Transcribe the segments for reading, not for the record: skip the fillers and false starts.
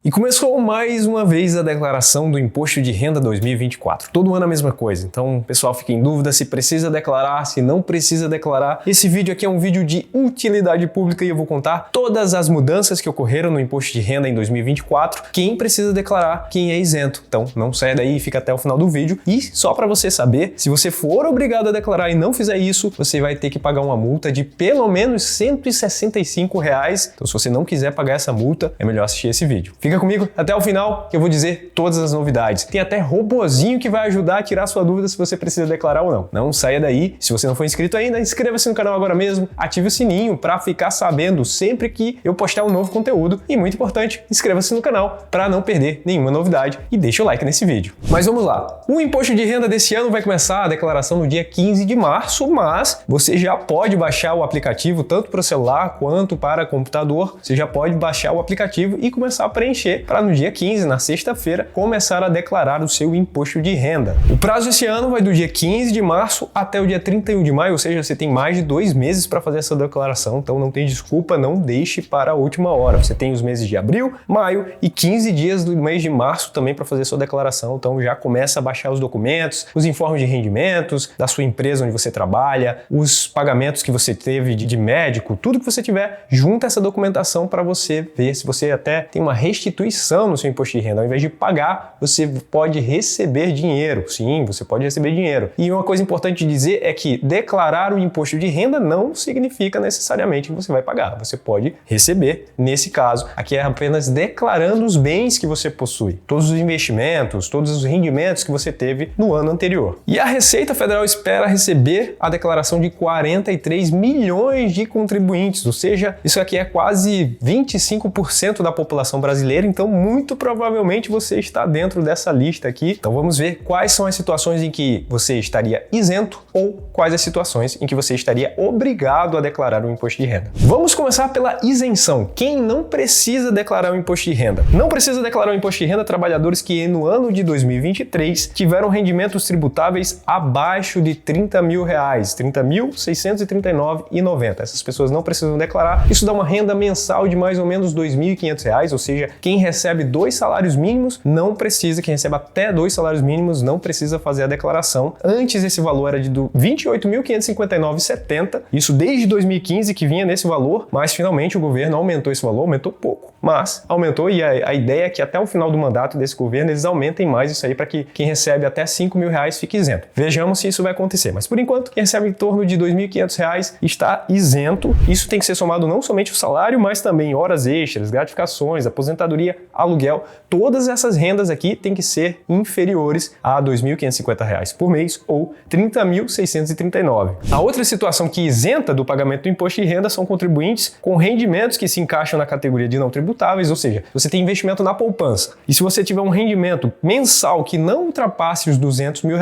E começou mais uma vez a declaração do Imposto de Renda 2024. Todo ano a mesma coisa, então o pessoal fica em dúvida se precisa declarar, se não precisa declarar. Esse vídeo aqui é um vídeo de utilidade pública e eu vou contar todas as mudanças que ocorreram no Imposto de Renda em 2024, quem precisa declarar, quem é isento. Então não sai daí e fica até o final do vídeo. E só para você saber, se você for obrigado a declarar e não fizer isso, você vai ter que pagar uma multa de pelo menos R$165. Então se você não quiser pagar essa multa, é melhor assistir esse vídeo. Fica comigo até o final que eu vou dizer todas as novidades. Tem até robozinho que vai ajudar a tirar sua dúvida se você precisa declarar ou não. Não saia daí. Se você não for inscrito ainda, inscreva-se no canal agora mesmo, ative o sininho para ficar sabendo sempre que eu postar um novo conteúdo. E muito importante, inscreva-se no canal para não perder nenhuma novidade e deixa o like nesse vídeo. Mas vamos lá. O imposto de renda desse ano vai começar a declaração no dia 15 de março, mas você já pode baixar o aplicativo tanto para o celular quanto para computador. Você já pode baixar o aplicativo e começar a preencher para no dia 15, na sexta-feira, começar a declarar o seu imposto de renda. O prazo esse ano vai do dia 15 de março até o dia 31 de maio, ou seja, você tem mais de 2 meses para fazer essa declaração, então não tem desculpa, não deixe para a última hora. Você tem os meses de abril, maio e 15 dias do mês de março também para fazer a sua declaração, então já começa a baixar os documentos, os informes de rendimentos da sua empresa onde você trabalha, os pagamentos que você teve de médico, tudo que você tiver, junta essa documentação para você ver se você até tem uma restituição no seu imposto de renda. Ao invés de pagar, você pode receber dinheiro. Sim, você pode receber dinheiro. E uma coisa importante de dizer é que declarar o imposto de renda não significa necessariamente que você vai pagar. Você pode receber. Nesse caso, aqui é apenas declarando os bens que você possui, todos os investimentos, todos os rendimentos que você teve no ano anterior. E a Receita Federal espera receber a declaração de 43 milhões de contribuintes, ou seja, isso aqui é quase 25% da população brasileira, então muito provavelmente você está dentro dessa lista aqui. Então vamos ver quais são as situações em que você estaria isento ou quais as situações em que você estaria obrigado a declarar o imposto de renda. Vamos começar pela isenção. Quem não precisa declarar o imposto de renda? Não precisa declarar o imposto de renda trabalhadores que no ano de 2023 tiveram rendimentos tributáveis abaixo de R$30 mil, R$30.639,90. Essas pessoas não precisam declarar. Isso dá uma renda mensal de mais ou menos R$2.500, ou seja, quem recebe 2 salários mínimos não precisa, quem recebe até 2 salários mínimos não precisa fazer a declaração. Antes esse valor era de R$28.559,70, isso desde 2015 que vinha nesse valor, mas finalmente o governo aumentou esse valor, aumentou pouco, mas aumentou e a ideia é que até o final do mandato desse governo eles aumentem mais isso aí para que quem recebe até R$5 mil fique isento. Vejamos se isso vai acontecer, mas por enquanto quem recebe em torno de R$2.500 está isento. Isso tem que ser somado não somente o salário, mas também horas extras, gratificações, aposentadoria, aluguel. Todas essas rendas aqui têm que ser inferiores a R$2.550 por mês ou R$30.639. A outra situação que isenta do pagamento do imposto de renda são contribuintes com rendimentos que se encaixam na categoria de não tributáveis, ou seja, você tem investimento na poupança e se você tiver um rendimento mensal que não ultrapasse os R$200 mil,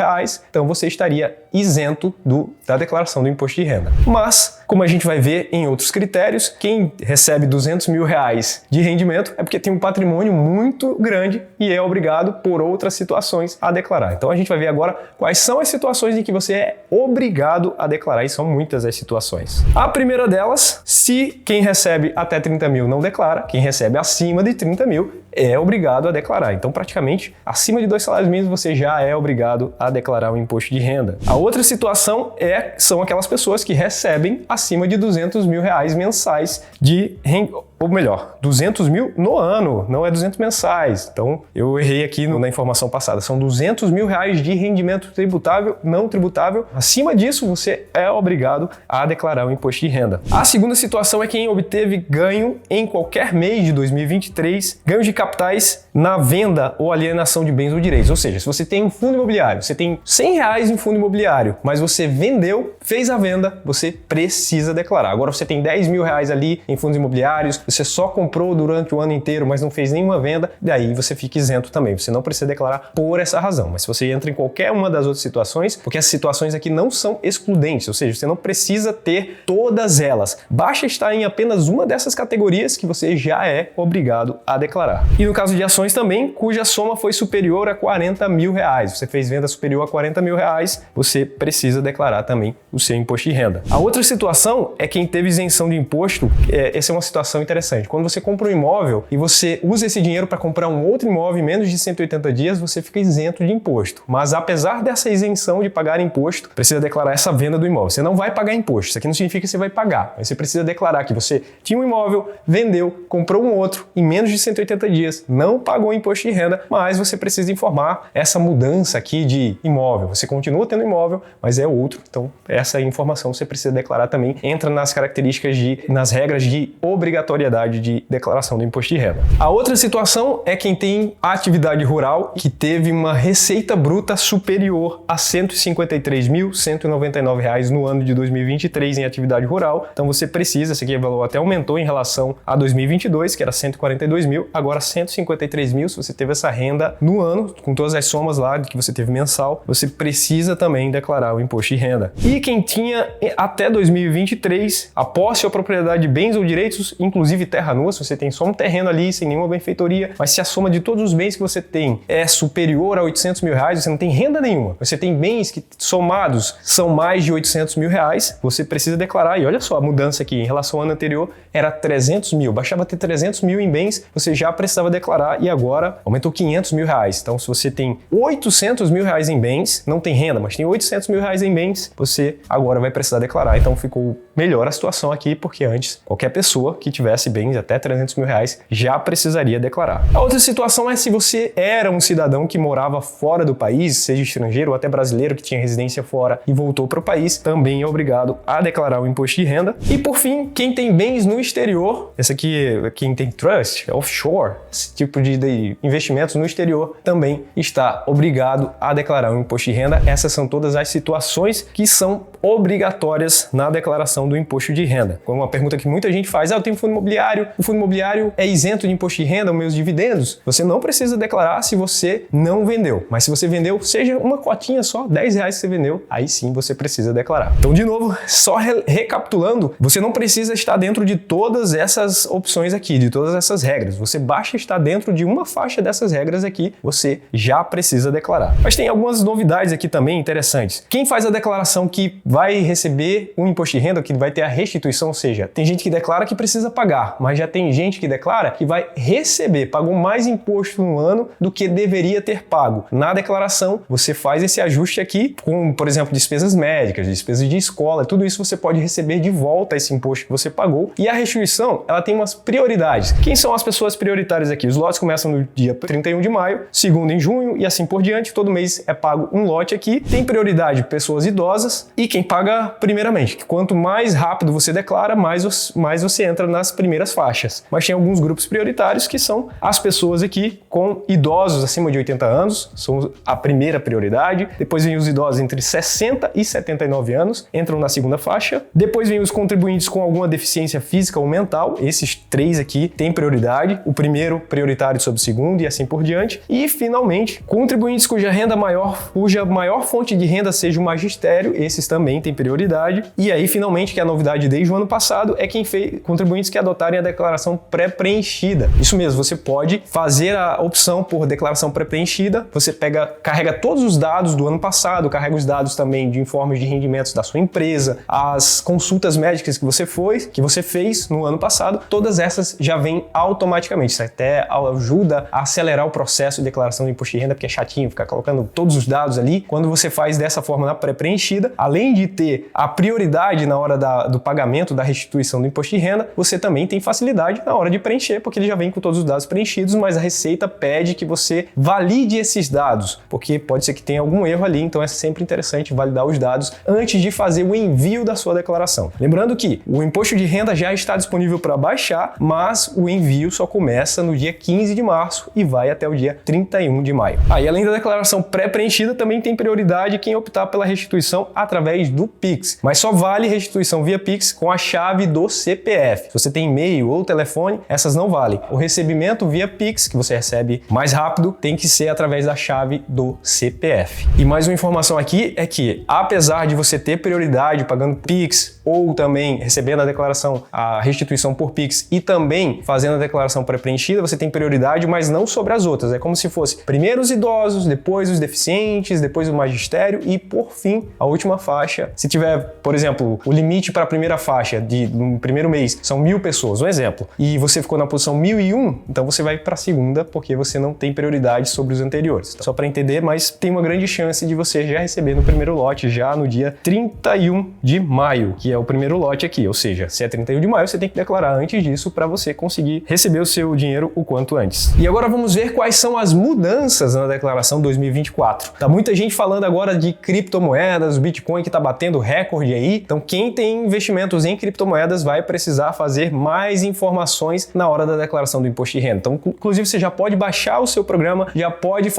então você estaria isento da declaração do imposto de renda. Mas, como a gente vai ver em outros critérios, quem recebe R$200 mil de rendimento é porque tem um patrimônio muito grande e é obrigado por outras situações a declarar. Então a gente vai ver agora quais são as situações em que você é obrigado a declarar, e são muitas as situações. A primeira delas, se quem recebe até 30 mil não declara, quem recebe acima de 30 mil é obrigado a declarar. Então praticamente acima de 2 salários mínimos você já é obrigado a declarar o imposto de renda. A outra situação são aquelas pessoas que recebem acima de R$200 mil mensais de renda, ou melhor, 200 mil no ano, não é 200 mensais. Então, eu errei aqui na informação passada. São 200 mil de rendimento tributável, não tributável. Acima disso, você é obrigado a declarar o imposto de renda. A segunda situação é quem obteve ganho em qualquer mês de 2023, ganho de capitais na venda ou alienação de bens ou direitos. Ou seja, se você tem um fundo imobiliário, você tem R$100 em fundo imobiliário, mas você vendeu, fez a venda, você precisa declarar. Agora você tem R$10 mil ali em fundos imobiliários, você só comprou durante o ano inteiro, mas não fez nenhuma venda, daí você fica isento também. Você não precisa declarar por essa razão. Mas se você entra em qualquer uma das outras situações, porque essas situações aqui não são excludentes, ou seja, você não precisa ter todas elas. Basta estar em apenas uma dessas categorias que você já é obrigado a declarar. E no caso de ações também, cuja soma foi superior a R$40 mil. Você fez venda superior a R$40 mil, você precisa declarar também o seu imposto de renda. A outra situação é quem teve isenção de imposto. Essa é uma situação interessante interessante. Quando você compra um imóvel e você usa esse dinheiro para comprar um outro imóvel em menos de 180 dias, você fica isento de imposto. Mas apesar dessa isenção de pagar imposto, precisa declarar essa venda do imóvel. Você não vai pagar imposto. Isso aqui não significa que você vai pagar. Mas você precisa declarar que você tinha um imóvel, vendeu, comprou um outro em menos de 180 dias, não pagou imposto de renda, mas você precisa informar essa mudança aqui de imóvel. Você continua tendo imóvel, mas é outro. Então, essa informação você precisa declarar também. Entra nas características nas regras de obrigatoriedade de declaração do imposto de renda. A outra situação é quem tem atividade rural que teve uma receita bruta superior a R$ 153.199 no ano de 2023 em atividade rural. Então você precisa, esse aqui o valor até aumentou em relação a 2022, que era 142 mil, agora 153 mil. Se você teve essa renda no ano, com todas as somas lá que você teve mensal, você precisa também declarar o imposto de renda. E quem tinha até 2023 a posse ou propriedade de bens ou direitos, inclusive terra nua, se você tem só um terreno ali sem nenhuma benfeitoria, mas se a soma de todos os bens que você tem é superior a R$800 mil, você não tem renda nenhuma, você tem bens que somados são mais de R$800 mil, você precisa declarar. E olha só a mudança aqui, em relação ao ano anterior era 300 mil, baixava ter 300 mil em bens, você já precisava declarar e agora aumentou 500 mil reais. Então se você tem 800 mil reais em bens, não tem renda, mas tem 800 mil reais em bens, você agora vai precisar declarar. Então ficou melhor a situação aqui, porque antes qualquer pessoa que tivesse bens até 300 mil reais já precisaria declarar. A outra situação é se você era um cidadão que morava fora do país, seja estrangeiro ou até brasileiro que tinha residência fora e voltou para o país, também é obrigado a declarar o imposto de renda. E por fim, quem tem bens no exterior, esse aqui, quem tem trust, offshore, esse tipo de investimentos no exterior, também está obrigado a declarar o imposto de renda. Essas são todas as situações que são obrigatórias na declaração do imposto de renda. Como uma pergunta que muita gente faz, eu tenho fundo imobiliário, o fundo imobiliário é isento de imposto de renda, os meus dividendos? Você não precisa declarar se você não vendeu, mas se você vendeu, seja uma cotinha só, R$10 que você vendeu, aí sim você precisa declarar. Então, de novo, só recapitulando, você não precisa estar dentro de todas essas opções aqui, de todas essas regras. Você basta estar dentro de uma faixa dessas regras aqui, você já precisa declarar. Mas tem algumas novidades aqui também interessantes. Quem faz a declaração que vai receber um imposto de renda, que vai ter a restituição, ou seja, tem gente que declara que precisa pagar, mas já tem gente que declara que vai receber, pagou mais imposto no ano do que deveria ter pago. Na declaração, você faz esse ajuste aqui com, por exemplo, despesas médicas, despesas de escola, tudo isso você pode receber de volta esse imposto que você pagou. E a restituição, ela tem umas prioridades. Quem são as pessoas prioritárias aqui? Os lotes começam no dia 31 de maio, segundo em junho e assim por diante. Todo mês é pago um lote aqui. Tem prioridade pessoas idosas e quem paga primeiramente. Quanto mais rápido você declara, mais você entra nas primeiras faixas. Mas tem alguns grupos prioritários que são as pessoas aqui com idosos acima de 80 anos, são a primeira prioridade. Depois vem os idosos entre 60 e 79 anos, entram na segunda faixa. Depois vem os contribuintes com alguma deficiência física ou mental. Esses três aqui têm prioridade. O primeiro prioritário sobre o segundo e assim por diante. E, finalmente, contribuintes cuja maior fonte de renda seja o magistério. Esses também têm prioridade. E aí, finalmente, que é a novidade desde o ano passado, é quem fez contribuintes que adotarem a declaração pré-preenchida. Isso mesmo, você pode fazer a opção por declaração pré-preenchida. Você carrega todos os dados do ano passado, carrega os dados também de informes de rendimentos da sua empresa, as consultas médicas que você fez no ano passado, todas essas já vêm automaticamente. Isso até ajuda a acelerar o processo de declaração de imposto de renda, porque é chatinho ficar colocando todos os dados ali. Quando você faz dessa forma na pré-preenchida, além de ter a prioridade na hora do pagamento da restituição do imposto de renda, você também tem facilidade na hora de preencher, porque ele já vem com todos os dados preenchidos, mas a Receita pede que você valide esses dados, porque pode ser que tenha algum erro ali, então é sempre interessante validar os dados antes de fazer o envio da sua declaração. Lembrando que o imposto de renda já está disponível para baixar, mas o envio só começa no dia 15 de março e vai até o dia 31 de maio. E além da declaração pré-preenchida, também tem prioridade quem optar pela restituição através do Pix, mas só vale restituição via Pix com a chave do CPF. Se você tem e-mail ou telefone, essas não valem. O recebimento via Pix, que você recebe mais rápido, tem que ser através da chave do CPF. E mais uma informação aqui é que, apesar de você ter prioridade pagando Pix ou também recebendo a restituição por Pix e também fazendo a declaração pré-preenchida, você tem prioridade, mas não sobre as outras. É como se fosse primeiro os idosos, depois os deficientes, depois o magistério e, por fim, a última faixa. Se tiver, por exemplo, o limite para a primeira faixa no primeiro mês são 1.000 pessoas, pessoas, um exemplo, e você ficou na posição 1001, então você vai para a segunda porque você não tem prioridade sobre os anteriores. Então, só para entender, mas tem uma grande chance de você já receber no primeiro lote já no dia 31 de maio, que é o primeiro lote aqui, ou seja, se é 31 de maio, você tem que declarar antes disso para você conseguir receber o seu dinheiro o quanto antes. E agora vamos ver quais são as mudanças na declaração 2024. Tá muita gente falando agora de criptomoedas, o Bitcoin que tá batendo recorde aí. Então quem tem investimentos em criptomoedas vai precisar fazer mais informações na hora da declaração do imposto de renda. Então, inclusive, você já pode baixar o seu programa, já pode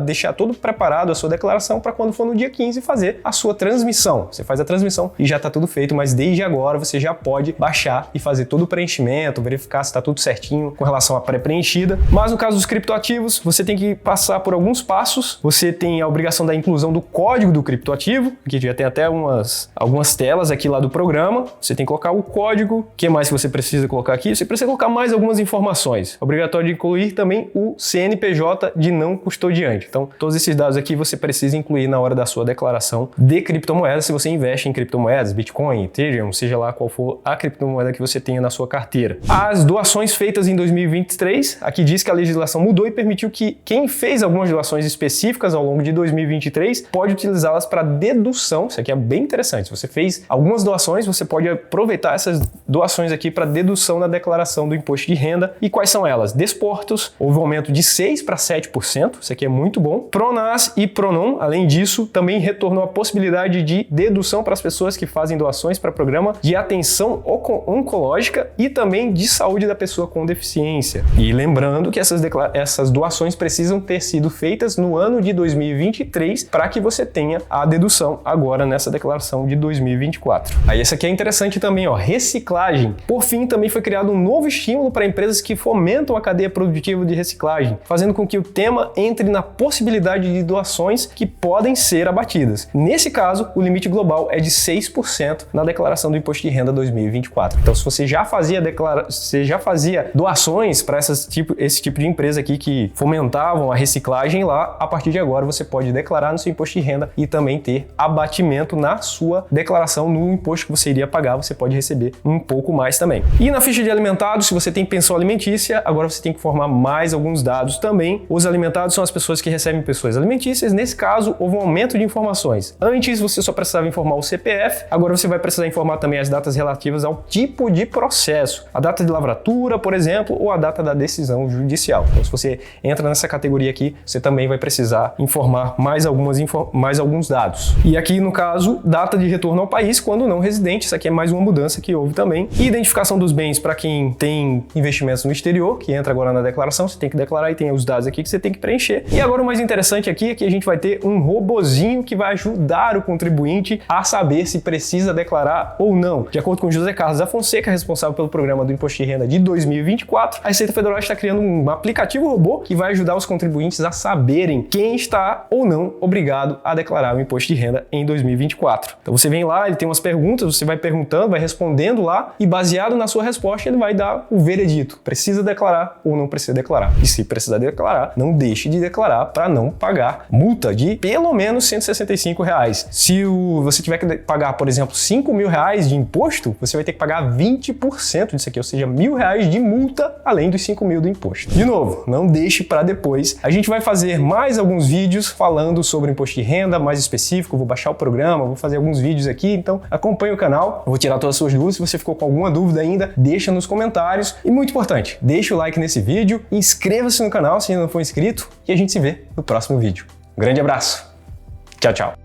deixar todo preparado a sua declaração para quando for no dia 15 fazer a sua transmissão. Você faz a transmissão e já tá tudo feito, mas desde agora você já pode baixar e fazer todo o preenchimento, verificar se tá tudo certinho com relação à pré-preenchida. Mas no caso dos criptoativos, você tem que passar por alguns passos. Você tem a obrigação da inclusão do código do criptoativo, que já tem até algumas telas aqui lá do programa. Você tem que colocar o código. O que mais você precisa colocar aqui? Você precisa colocar mais algumas informações. Obrigatório de incluir também o CNPJ de não custodiante. Então, todos esses dados aqui você precisa incluir na hora da sua declaração de criptomoedas, se você investe em criptomoedas, Bitcoin, Ethereum, seja lá qual for a criptomoeda que você tenha na sua carteira. As doações feitas em 2023, aqui diz que a legislação mudou e permitiu que quem fez algumas doações específicas ao longo de 2023 pode utilizá-las para dedução. Isso aqui é bem interessante. Se você fez algumas doações, você pode aproveitar essas doações aqui para dedução na declaração do imposto de renda. E quais são elas? Desportos, houve um aumento de 6% para 7%, isso aqui é muito bom. Pronas e Pronon, além disso, também retornou a possibilidade de dedução para as pessoas que fazem doações para programa de atenção oncológica e também de saúde da pessoa com deficiência. E lembrando que essas doações precisam ter sido feitas no ano de 2023 para que você tenha a dedução agora nessa declaração de 2024. Aí essa aqui é interessante também, ó, reciclagem. Por fim, também foi criado um novo estímulo para empresas que fomentam a cadeia produtiva de reciclagem, fazendo com que o tema entre na possibilidade de doações que podem ser abatidas. Nesse caso, o limite global é de 6% na declaração do imposto de renda 2024. Então, se você já fazia doações para esse tipo de empresa aqui que fomentavam a reciclagem lá, a partir de agora você pode declarar no seu imposto de renda e também ter abatimento na sua declaração no imposto que você iria pagar, você pode receber um pouco mais também. E na ficha de alimentados, se você tem pensão alimentícia, agora você tem que informar mais alguns dados também. Os alimentados são as pessoas que recebem pensões alimentícias. Nesse caso, houve um aumento de informações. Antes você só precisava informar o CPF, agora você vai precisar informar também as datas relativas ao tipo de processo. A data de lavratura, por exemplo, ou a data da decisão judicial. Então, se você entra nessa categoria aqui, você também vai precisar informar mais alguns dados. E aqui, no caso, data de retorno ao país quando não residente. Isso aqui é mais uma mudança que houve também. E identificação dos bens para quem tem investimentos no exterior, que entra agora na declaração, você tem que declarar e tem os dados aqui que você tem que preencher. E agora o mais interessante aqui é que a gente vai ter um robozinho que vai ajudar o contribuinte a saber se precisa declarar ou não. De acordo com José Carlos da Fonseca, responsável pelo programa do Imposto de Renda de 2024, a Receita Federal está criando um aplicativo robô que vai ajudar os contribuintes a saberem quem está ou não obrigado a declarar o imposto de renda em 2024. Então você vem lá, ele tem umas perguntas, você vai perguntando, vai respondendo lá e baseado na sua resposta ele vai dar o veredito. Precisa declarar ou não precisa declarar. E se precisar declarar, não deixe de declarar para não pagar multa de pelo menos R$165. Se você tiver que pagar, por exemplo, R$5.000 de imposto, você vai ter que pagar 20% disso aqui, ou seja, R$1.000 de multa além dos 5.000 do imposto. De novo, não deixe para depois. A gente vai fazer mais alguns vídeos falando sobre imposto de renda, mais específico, vou baixar o programa, vou fazer alguns vídeos aqui, então acompanhe o canal, eu vou tirar todas as suas dúvidas. Se você ficou com alguma dúvida ainda, deixa nos comentários. E muito importante, deixa o like nesse vídeo, inscreva-se no canal se ainda não for inscrito e a gente se vê no próximo vídeo. Um grande abraço, tchau, tchau!